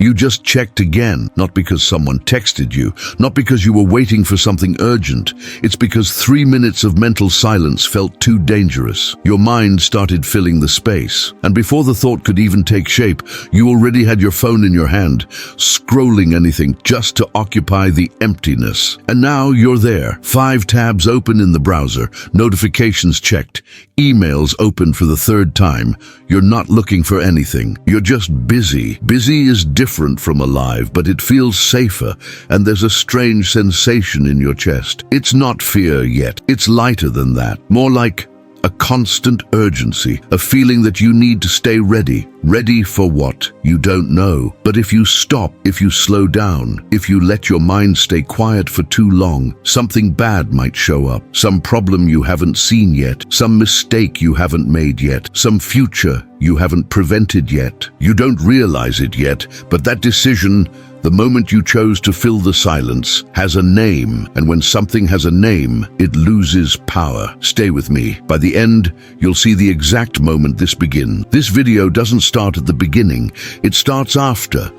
You just checked again, not because someone texted you, not because you were waiting for something urgent. It's because 3 minutes of mental silence felt too dangerous. Your mind started filling the space, and before the thought could even take shape, you already had your phone in your hand, scrolling anything just to occupy the emptiness. And now you're there, 5 tabs open in the browser, notifications checked, emails open for the 3rd time. You're not looking for anything. You're just busy. Busy is different from alive, but it feels safer, and there's a strange sensation in your chest. It's not fear yet. It's lighter than that. More like a constant urgency, a feeling that you need to stay ready. Ready for what? You don't know. But if you stop, if you slow down, if you let your mind stay quiet for too long, something bad might show up. Some problem you haven't seen yet, some mistake you haven't made yet, some future you haven't prevented yet. You don't realize it yet, but that decision, the moment you chose to fill the silence, has a name, and when something has a name, it loses power. Stay with me. By the end, you'll see the exact moment this begins. This video doesn't start at the beginning. It starts after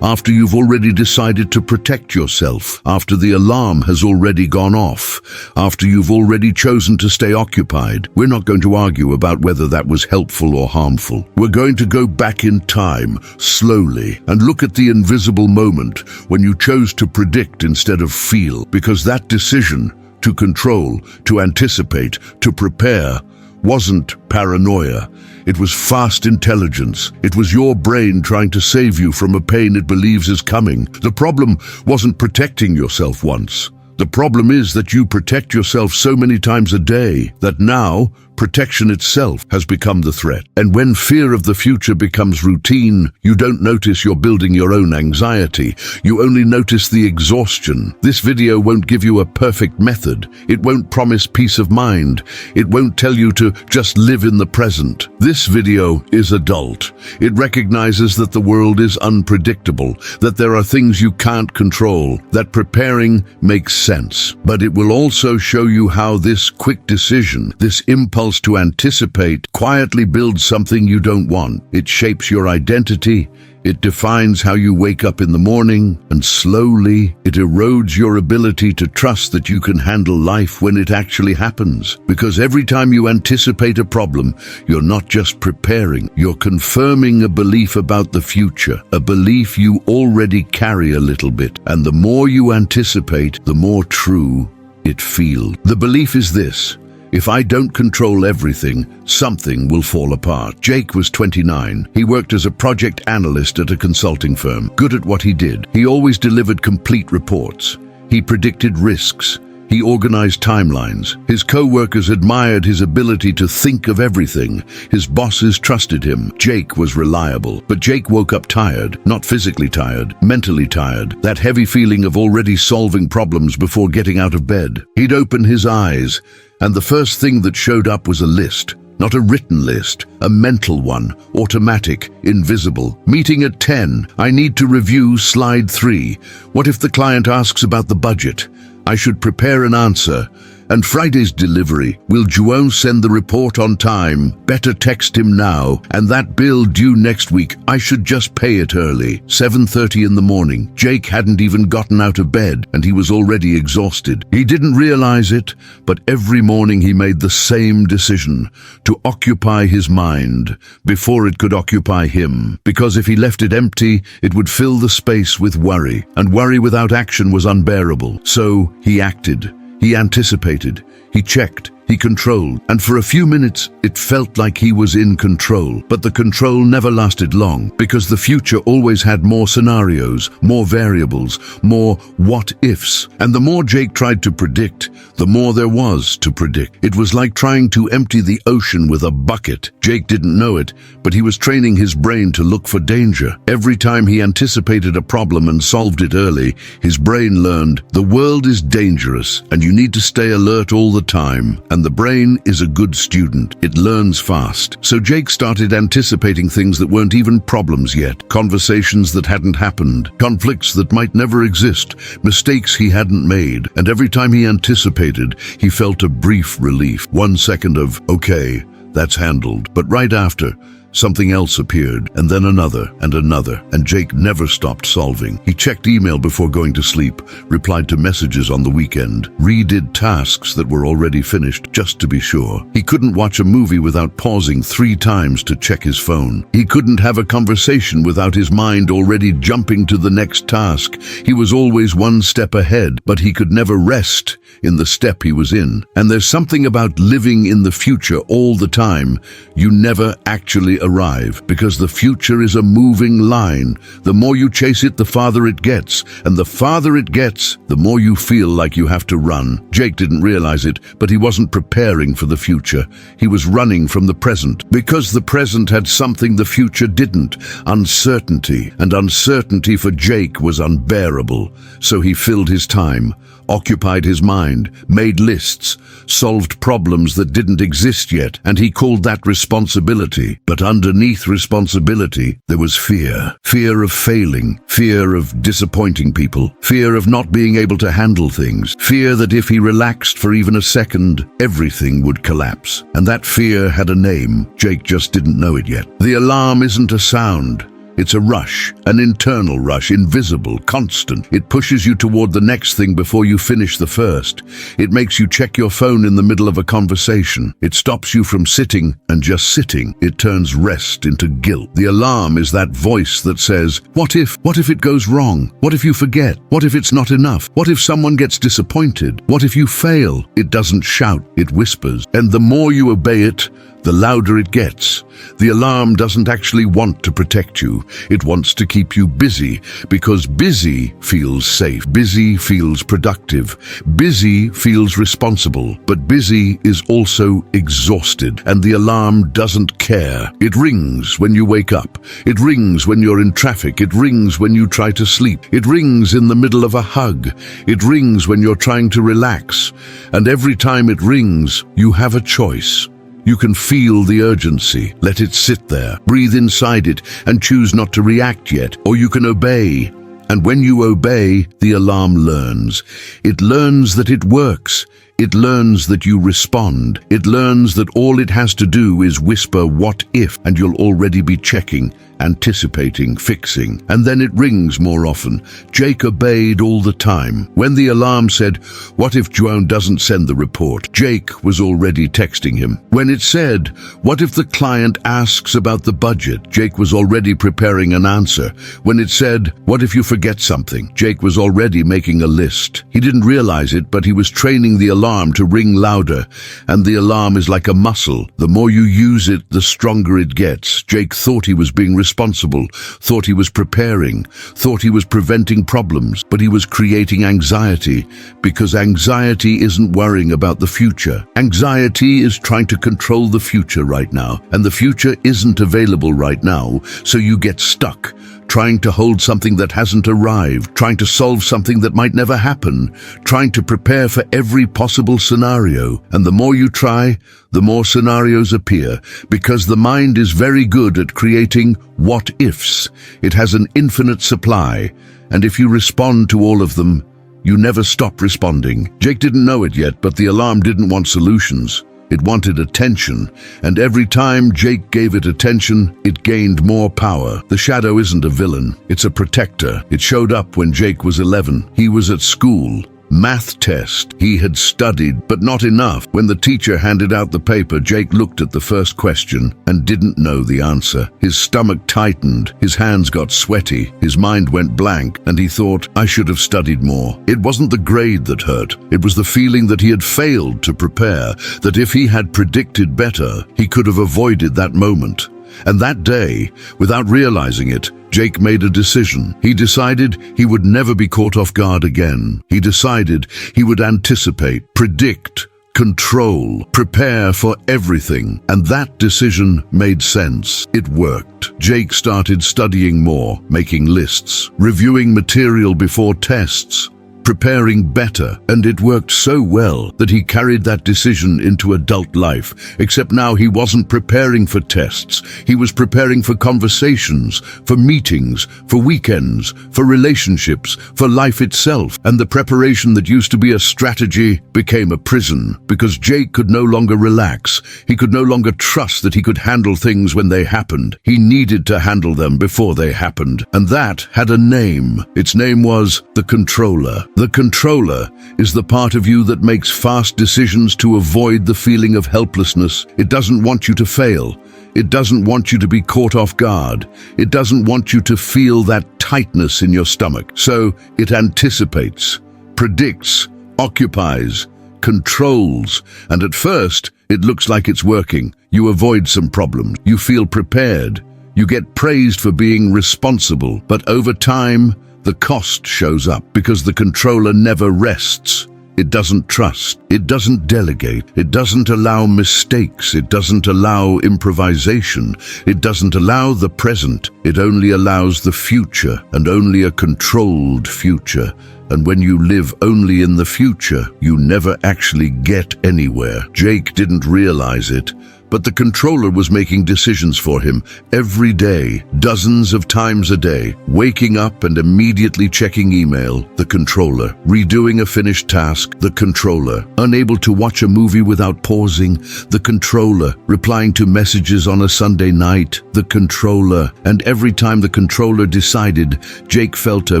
you've already decided to protect yourself, after the alarm has already gone off, after you've already chosen to stay occupied. We're not going to argue about whether that was helpful or harmful. We're going to go back in time, slowly, and look at the invisible moment when you chose to predict instead of feel, because that decision, to control, to anticipate, to prepare, wasn't paranoia. It was fast intelligence. It was your brain trying to save you from a pain it believes is coming. The problem wasn't protecting yourself once. The problem is that you protect yourself so many times a day that now protection itself has become the threat. And when fear of the future becomes routine, you don't notice you're building your own anxiety. You only notice the exhaustion. This video won't give you a perfect method. It won't promise peace of mind. It won't tell you to just live in the present. This video is adult. It recognizes that the world is unpredictable, that there are things you can't control, that preparing makes sense. But it will also show you how this quick decision, this impulse to anticipate, quietly builds something you don't want. It shapes your identity. It defines how you wake up in the morning, and slowly it erodes your ability to trust that you can handle life when it actually happens. Because every time you anticipate a problem, you're not just preparing, you're confirming a belief about the future, a belief you already carry a little bit. And the more you anticipate, the more true it feels. The belief is this: if I don't control everything, something will fall apart. Jake was 29. He worked as a project analyst at a consulting firm. Good at what he did. He always delivered complete reports. He predicted risks. He organized timelines. His co-workers admired his ability to think of everything. His bosses trusted him. Jake was reliable. But Jake woke up tired. Not physically tired, mentally tired. That heavy feeling of already solving problems before getting out of bed. He'd open his eyes, and the first thing that showed up was a list. Not a written list, a mental one, automatic, invisible. Meeting at 10. I need to review slide 3. What if the client asks about the budget? I should prepare an answer. And Friday's delivery. Will João send the report on time? Better text him now. And that bill due next week, I should just pay it early. 7:30 in the morning. Jake hadn't even gotten out of bed, and he was already exhausted. He didn't realize it, but every morning he made the same decision: to occupy his mind before it could occupy him. Because if he left it empty, it would fill the space with worry, and worry without action was unbearable. So he acted. He anticipated, he checked, he controlled, and for a few minutes it felt like he was in control. But the control never lasted long, because the future always had more scenarios, more variables, more what-ifs. And the more Jake tried to predict, the more there was to predict. It was like trying to empty the ocean with a bucket. Jake didn't know it, but he was training his brain to look for danger. Every time he anticipated a problem and solved it early, his brain learned, the world is dangerous, and you need to stay alert all the time. And the brain is a good student. It learns fast. So Jake started anticipating things that weren't even problems yet. Conversations that hadn't happened. Conflicts that might never exist. Mistakes he hadn't made. And every time he anticipated, he felt a brief relief. 1 second of, okay, that's handled. But right after, Something else appeared, and then another, and Jake never stopped solving. He checked email before going to sleep, replied to messages on the weekend, redid tasks that were already finished just to be sure. He couldn't watch a movie without pausing 3 times to check his phone. He couldn't have a conversation without his mind already jumping to the next task. He was always one step ahead, but he could never rest in the step he was in. And there's something about living in the future all the time. You never actually arrive, because the future is a moving line. The more you chase it, the farther it gets, and the farther it gets, the more you feel like you have to run. Jake didn't realize it, but he wasn't preparing for the future. He was running from the present, because the present had something the future didn't: uncertainty. And uncertainty for Jake was unbearable. So he filled his time, occupied his mind, made lists, solved problems that didn't exist yet, and he called that responsibility. But underneath responsibility, there was fear. Fear of failing, fear of disappointing people, fear of not being able to handle things, fear that if he relaxed for even a second, everything would collapse. And that fear had a name. Jake just didn't know it yet. The alarm isn't a sound. It's a rush, an internal rush, invisible, constant. It pushes you toward the next thing before you finish the first. It makes you check your phone in the middle of a conversation. It stops you from sitting and just sitting. It turns rest into guilt. The alarm is that voice that says, what if it goes wrong? What if you forget? What if it's not enough? What if someone gets disappointed? What if you fail? It doesn't shout, it whispers. And the more you obey it, the louder it gets. The alarm doesn't actually want to protect you. It wants to keep you busy, because busy feels safe. Busy feels productive. Busy feels responsible. But busy is also exhausted, and the alarm doesn't care. It rings when you wake up. It rings when you're in traffic. It rings when you try to sleep. It rings in the middle of a hug. It rings when you're trying to relax. And every time it rings, you have a choice. You can feel the urgency, let it sit there, breathe inside it, and choose not to react yet, or you can obey. And when you obey, the alarm learns. It learns that it works. It learns that you respond. It learns that all it has to do is whisper "what if," and you'll already be checking, anticipating, fixing. And then it rings more often. Jake obeyed all the time. When the alarm said, "What if Joan doesn't send the report?" Jake was already texting him. When it said, "What if the client asks about the budget?" Jake was already preparing an answer. When it said, "What if you forget something?" Jake was already making a list. He didn't realize it, but he was training the alarm to ring louder. And the alarm is like a muscle. The more you use it, the stronger it gets. Jake thought he was being responsible, thought he was preparing, thought he was preventing problems, but he was creating anxiety, because anxiety isn't worrying about the future. Anxiety is trying to control the future right now, and the future isn't available right now, so you get stuck, trying to hold something that hasn't arrived, trying to solve something that might never happen, trying to prepare for every possible scenario. And the more you try, the more scenarios appear, because the mind is very good at creating what-ifs. It has an infinite supply, and if you respond to all of them, you never stop responding. Jake didn't know it yet, but the alarm didn't want solutions. It wanted attention, and every time Jake gave it attention, it gained more power. The shadow isn't a villain, it's a protector. It showed up when Jake was 11. He was at school. Math test. He had studied, but not enough. When the teacher handed out the paper, Jake looked at the first question and didn't know the answer. His stomach tightened, his hands got sweaty, his mind went blank, and he thought, "I should have studied more." It wasn't the grade that hurt. It was the feeling that he had failed to prepare, that if he had predicted better, he could have avoided that moment. And that day, without realizing it, Jake made a decision. He decided he would never be caught off guard again. He decided he would anticipate, predict, control, prepare for everything. And that decision made sense. It worked. Jake started studying more, making lists, reviewing material before tests, preparing better, and it worked so well that he carried that decision into adult life. Except now he wasn't preparing for tests. He was preparing for conversations, for meetings, for weekends, for relationships, for life itself. And the preparation that used to be a strategy became a prison, because Jake could no longer relax. He could no longer trust that he could handle things when they happened. He needed to handle them before they happened. And that had a name. Its name was the controller. The controller is the part of you that makes fast decisions to avoid the feeling of helplessness. It doesn't want you to fail. It doesn't want you to be caught off guard. It doesn't want you to feel that tightness in your stomach. So it anticipates, predicts, occupies, controls, and at first it looks like it's working. You avoid some problems. You feel prepared. You get praised for being responsible. But over time, the cost shows up because the controller never rests. It doesn't trust. It doesn't delegate. It doesn't allow mistakes. It doesn't allow improvisation. It doesn't allow the present. It only allows the future, and only a controlled future. And when you live only in the future, you never actually get anywhere. Jake didn't realize it, but the controller was making decisions for him every day, dozens of times a day, waking up and immediately checking email, the controller, redoing a finished task, the controller, unable to watch a movie without pausing, the controller, replying to messages on a Sunday night, the controller. And every time the controller decided, Jake felt a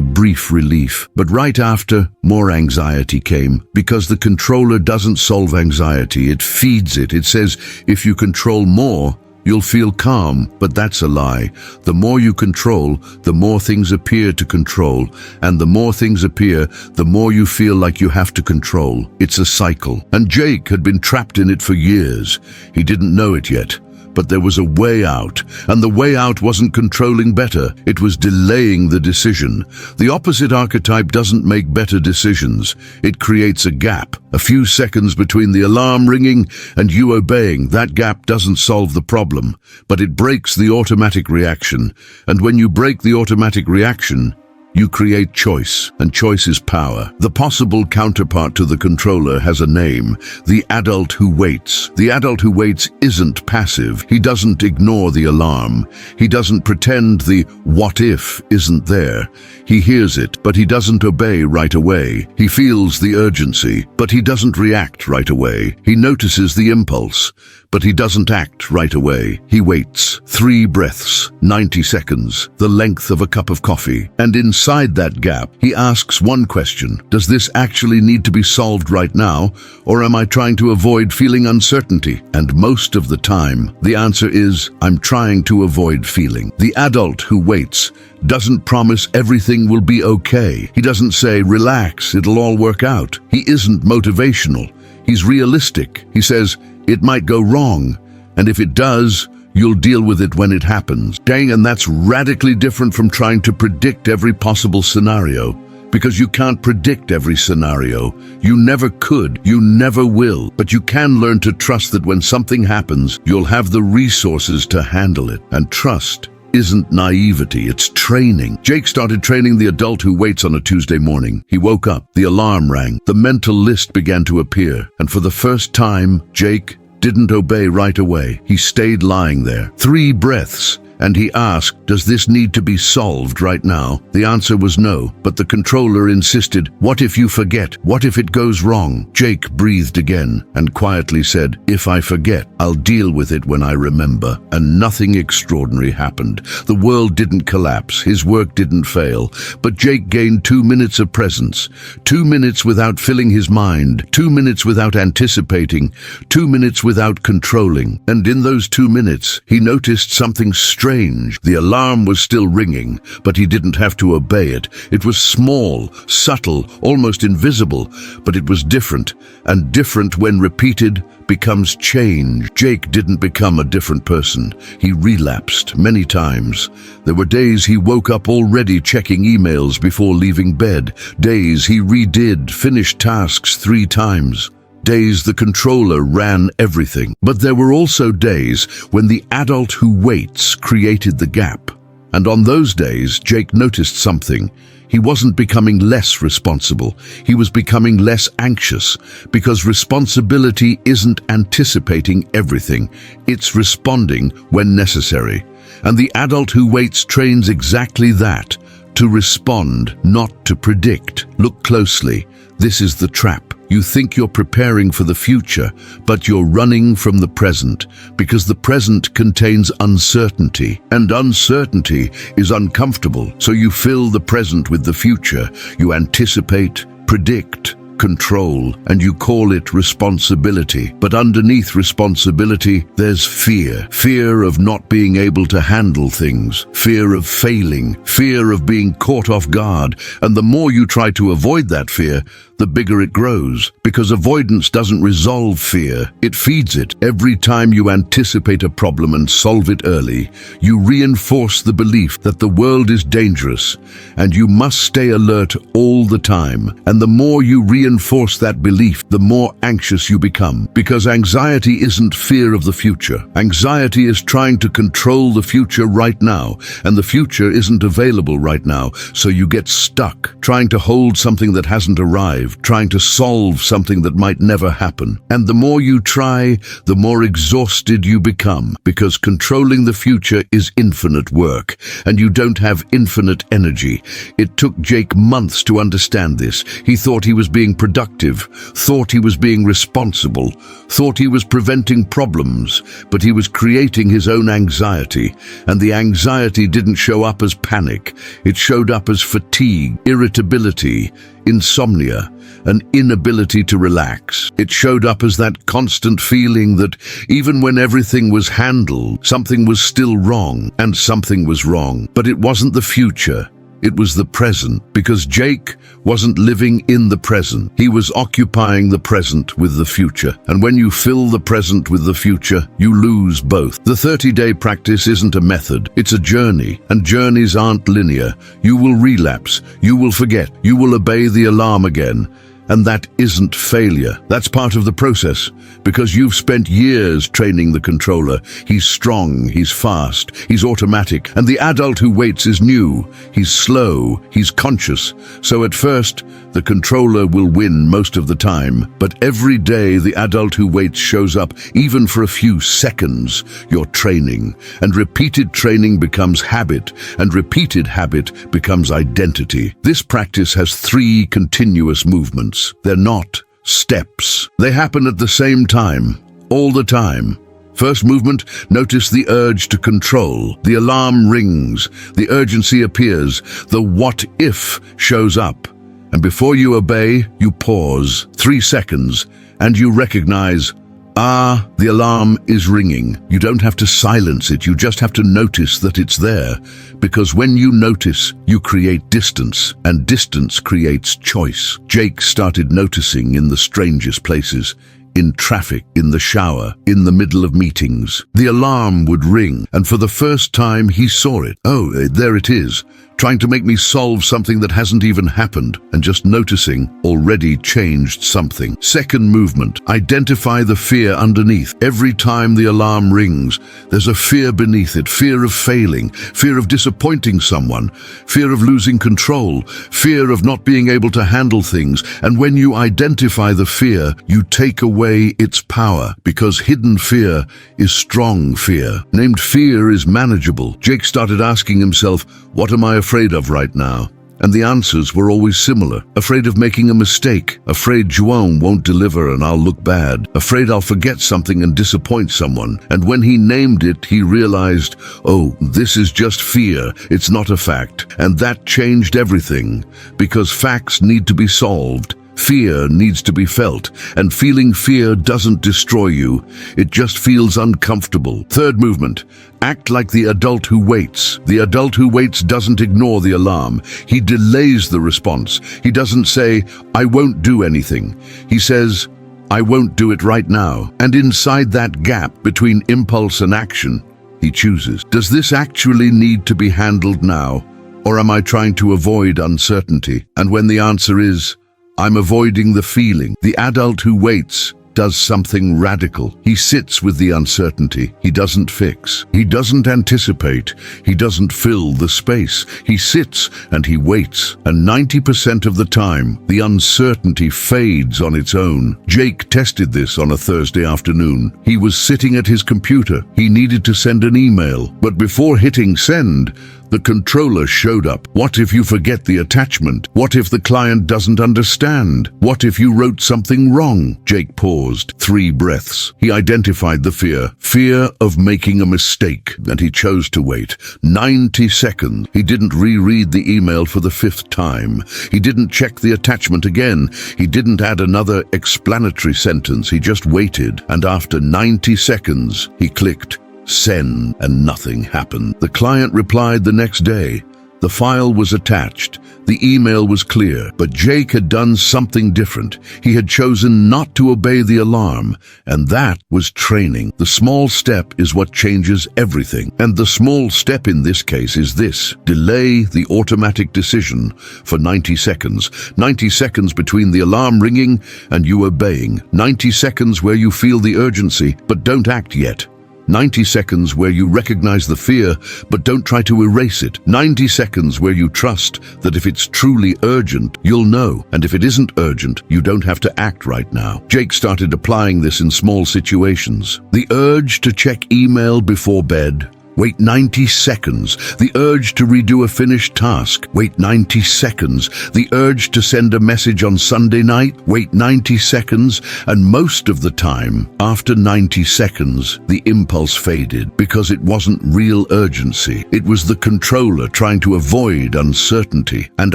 brief relief. But right after, more anxiety came, because the controller doesn't solve anxiety, it feeds it. It says, if you control more, you'll feel calm, but that's a lie. The more you control, the more things appear to control, and the more things appear, the more you feel like you have to control. It's a cycle, and Jake had been trapped in it for years. He didn't know it yet, but there was a way out, and the way out wasn't controlling better. It was delaying the decision. The opposite archetype doesn't make better decisions. It creates a gap, a few seconds between the alarm ringing and you obeying. That gap doesn't solve the problem, but it breaks the automatic reaction. And when you break the automatic reaction, you create choice, and choice is power. The possible counterpart to the controller has a name: the adult who waits. The adult who waits isn't passive. He doesn't ignore the alarm. He doesn't pretend the what if isn't there. He hears it, but he doesn't obey right away. He feels the urgency, but he doesn't react right away. He notices the impulse, but he doesn't act right away. He waits. 3 breaths, 90 seconds, the length of a cup of coffee. And inside that gap, he asks one question: does this actually need to be solved right now, or am I trying to avoid feeling uncertainty? And most of the time, the answer is, I'm trying to avoid feeling. The adult who waits doesn't promise everything will be okay. He doesn't say, relax, it'll all work out. He isn't motivational. He's realistic. He says, it might go wrong, and if it does, you'll deal with it when it happens. Dang, and that's radically different from trying to predict every possible scenario, because you can't predict every scenario. You never could, you never will, but you can learn to trust that when something happens, you'll have the resources to handle it. And trust isn't naivety, it's training. Jake started training the adult who waits on a Tuesday morning. He woke up, the alarm rang, the mental list began to appear, and for the first time, Jake didn't obey right away. He stayed lying there. 3 breaths, and he asked, does this need to be solved right now? The answer was no, but the controller insisted, what if you forget? What if it goes wrong? Jake breathed again and quietly said, if I forget, I'll deal with it when I remember. And nothing extraordinary happened. The world didn't collapse. His work didn't fail. But Jake gained 2 minutes of presence. 2 minutes without filling his mind. 2 minutes without anticipating. 2 minutes without controlling. And in those 2 minutes, he noticed something strange. The alarm was still ringing, but he didn't have to obey it. It was small, subtle, almost invisible, but it was different, and different when repeated becomes change. Jake didn't become a different person. He relapsed many times. There were days he woke up already checking emails before leaving bed. Days he redid finished tasks 3 times. Days the controller ran everything. But there were also days when the adult who waits created the gap. And on those days, Jake noticed something. He wasn't becoming less responsible. He was becoming less anxious, because responsibility isn't anticipating everything. It's responding when necessary. And the adult who waits trains exactly that, to respond, not to predict. Look closely. This is the trap. You think you're preparing for the future, but you're running from the present, because the present contains uncertainty, and uncertainty is uncomfortable. So you fill the present with the future. You anticipate, predict, control, and you call it responsibility. But underneath responsibility, there's fear. Fear of not being able to handle things, fear of failing, fear of being caught off guard. And the more you try to avoid that fear, the bigger it grows, because avoidance doesn't resolve fear, it feeds it. Every time you anticipate a problem and solve it early, you reinforce the belief that the world is dangerous, and you must stay alert all the time. And the more you reinforce that belief, the more anxious you become, because anxiety isn't fear of the future. Anxiety is trying to control the future right now, and the future isn't available right now, so you get stuck, trying to hold something that hasn't arrived, trying to solve something that might never happen. And the more you try, the more exhausted you become, because controlling the future is infinite work, and you don't have infinite energy. It took Jake months to understand this. He thought he was being productive, thought he was being responsible, thought he was preventing problems, but he was creating his own anxiety. And the anxiety didn't show up as panic. It showed up as fatigue, irritability, insomnia, an inability to relax. It showed up as that constant feeling that even when everything was handled, something was still wrong, and something was wrong. But it wasn't the future. It was the present, because Jake wasn't living in the present. He was occupying the present with the future. And when you fill the present with the future, you lose both. The 30-day practice isn't a method, it's a journey. And journeys aren't linear. You will relapse, you will forget, you will obey the alarm again. And that isn't failure. That's part of the process, because you've spent years training the controller. He's strong, he's fast, he's automatic, and the adult who waits is new. He's slow, he's conscious. So at first, the controller will win most of the time, but every day the adult who waits shows up, even for a few seconds. You're training, and repeated training becomes habit, and repeated habit becomes identity. This practice has 3 continuous movements. They're not steps. They happen at the same time, all the time. First movement, notice the urge to control. The alarm rings, the urgency appears, the what if shows up. And before you obey, you pause 3 seconds, and you recognize, the alarm is ringing. You don't have to silence it, you just have to notice that it's there. Because when you notice, you create distance, and distance creates choice. Jake started noticing in the strangest places. In traffic, in the shower, in the middle of meetings. The alarm would ring, and for the first time he saw it. Oh, there it is, trying to make me solve something that hasn't even happened, and just noticing already changed something. Second movement, identify the fear underneath. Every time the alarm rings, there's a fear beneath it, fear of failing, fear of disappointing someone, fear of losing control, fear of not being able to handle things. And when you identify the fear, you take away its power, because hidden fear is strong fear. Named fear is manageable. Jake started asking himself, what am I afraid of right now? And the answers were always similar. Afraid of making a mistake. Afraid Joan won't deliver and I'll look bad. Afraid I'll forget something and disappoint someone. And when he named it, he realized, oh, this is just fear. It's not a fact. And that changed everything, because facts need to be solved. Fear needs to be felt, and feeling fear doesn't destroy you. It just feels uncomfortable. Third movement, act like the adult who waits. The adult who waits doesn't ignore the alarm. He delays the response. He doesn't say, I won't do anything. He says, I won't do it right now. And inside that gap between impulse and action, he chooses. Does this actually need to be handled now, or am I trying to avoid uncertainty? And when the answer is, I'm avoiding the feeling, the adult who waits does something radical. He sits with the uncertainty. He doesn't fix. He doesn't anticipate. He doesn't fill the space. He sits and he waits. And 90% of the time, the uncertainty fades on its own. Jake tested this on a Thursday afternoon. He was sitting at his computer. He needed to send an email, but before hitting send, the controller showed up. What if you forget the attachment? What if the client doesn't understand? What if you wrote something wrong? Jake paused. 3 breaths. He identified the fear of making a mistake, and he chose to wait. 90 seconds. He didn't reread the email for the 5th time. He didn't check the attachment again. He didn't add another explanatory sentence. He just waited, and after 90 seconds, he clicked send, and nothing happened. The client replied the next day. The file was attached. The email was clear, but Jake had done something different. He had chosen not to obey the alarm, and that was training. The small step is what changes everything. And the small step in this case is this: delay the automatic decision for 90 seconds. 90 seconds between the alarm ringing and you obeying. 90 seconds where you feel the urgency, but don't act yet. 90 seconds where you recognize the fear, but don't try to erase it. 90 seconds where you trust that if it's truly urgent, you'll know. And if it isn't urgent, you don't have to act right now. Jake started applying this in small situations. The urge to check email before bed. Wait 90 seconds. The urge to redo a finished task. Wait 90 seconds. The urge to send a message on Sunday night. Wait 90 seconds. And most of the time, after 90 seconds, the impulse faded because it wasn't real urgency. It was the controller trying to avoid uncertainty. And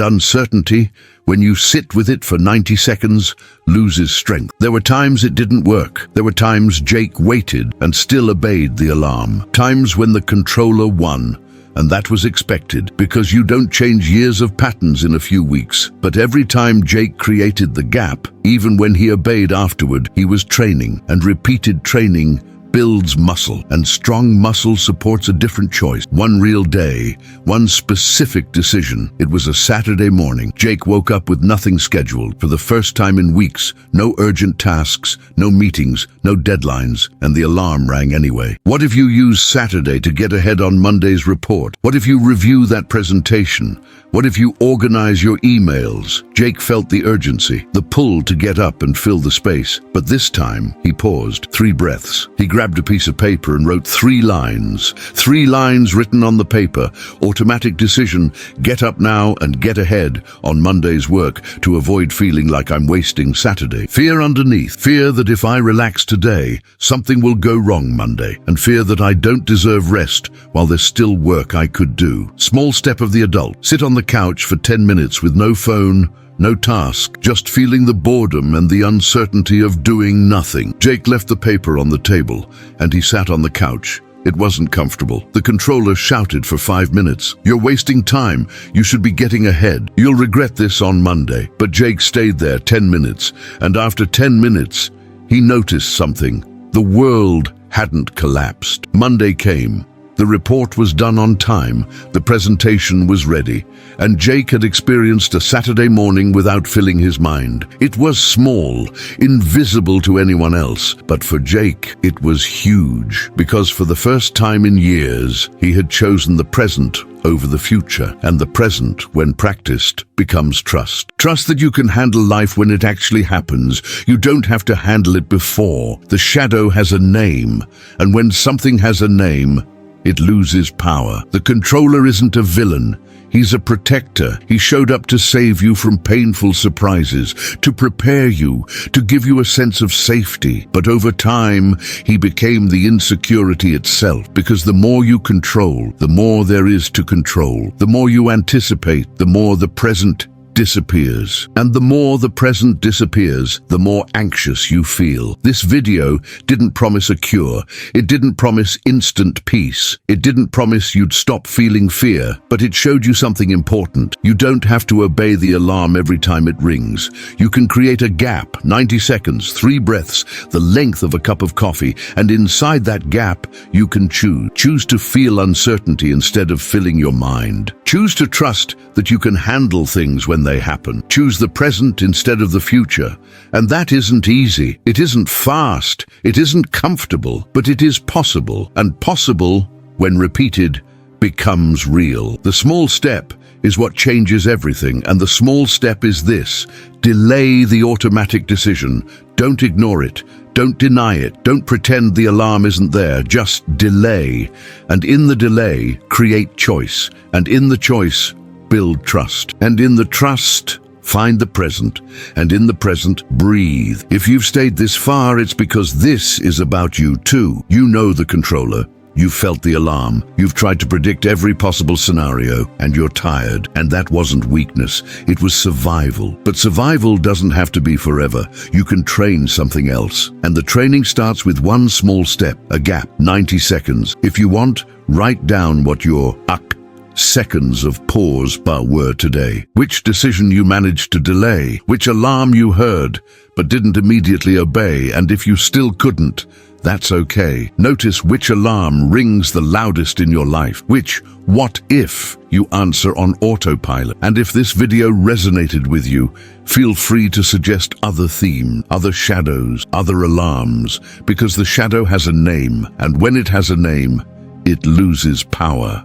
uncertainty, when you sit with it for 90 seconds, loses strength. There were times it didn't work. There were times Jake waited and still obeyed the alarm. Times when the controller won, and that was expected because you don't change years of patterns in a few weeks. But every time Jake created the gap, even when he obeyed afterward, he was training, and repeated training builds muscle, and strong muscle supports a different choice. One real day, one specific decision. It was a Saturday morning. Jake woke up with nothing scheduled. For the first time in weeks, no urgent tasks, no meetings, no deadlines, and the alarm rang anyway. What if you use Saturday to get ahead on Monday's report? What if you review that presentation? What if you organize your emails? Jake felt the urgency, the pull to get up and fill the space. But this time, he paused. 3 breaths. He grabbed a piece of paper and wrote 3 lines. 3 lines written on the paper. Automatic decision: get up now and get ahead on Monday's work to avoid feeling like I'm wasting Saturday. Fear underneath. Fear that if I relax today, something will go wrong Monday. And fear that I don't deserve rest while there's still work I could do. Small step of the adult. Sit on the couch for 10 minutes with no phone, no task, just feeling the boredom and the uncertainty of doing nothing. Jake left the paper on the table, and he sat on the couch. It wasn't comfortable. The controller shouted for 5 minutes. You're wasting time. You should be getting ahead. You'll regret this on Monday. But Jake stayed there 10 minutes, and after 10 minutes, he noticed something. The world hadn't collapsed. Monday came. The report was done on time, the presentation was ready, and Jake had experienced a Saturday morning without filling his mind. It was small, invisible to anyone else, but for Jake it was huge, because for the first time in years, he had chosen the present over the future, and the present, when practiced, becomes trust. Trust that you can handle life when it actually happens. You don't have to handle it before. The shadow has a name, and when something has a name, it loses power. The controller isn't a villain. He's a protector. He showed up to save you from painful surprises, to prepare you, to give you a sense of safety. But over time, he became the insecurity itself, because the more you control, the more there is to control. The more you anticipate, the more the present disappears. And the more the present disappears, the more anxious you feel. This video didn't promise a cure. It didn't promise instant peace. It didn't promise you'd stop feeling fear, but it showed you something important. You don't have to obey the alarm every time it rings. You can create a gap, 90 seconds, 3 breaths, the length of a cup of coffee, and inside that gap, you can choose. Choose to feel uncertainty instead of filling your mind. Choose to trust that you can handle things when they happen. Choose the present instead of the future. And that isn't easy. It isn't fast. It isn't comfortable. But it is possible. And possible, when repeated, becomes real. The small step is what changes everything, and the small step is this: delay the automatic decision. Don't ignore it. Don't deny it. Don't pretend the alarm isn't there. Just delay. And in the delay, create choice. And in the choice, build trust. And in the trust, find the present. And in the present, breathe. If you've stayed this far, it's because this is about you too. You know the controller. You've felt the alarm. You've tried to predict every possible scenario, and you're tired. And that wasn't weakness. It was survival. But survival doesn't have to be forever. You can train something else. And the training starts with one small step, a gap, 90 seconds. If you want, write down what your seconds of pause were today. Which decision you managed to delay. Which alarm you heard, but didn't immediately obey. And if you still couldn't, that's okay. Notice which alarm rings the loudest in your life. Which what if you answer on autopilot. And if this video resonated with you, feel free to suggest other themes, other shadows, other alarms, because the shadow has a name, and when it has a name, it loses power.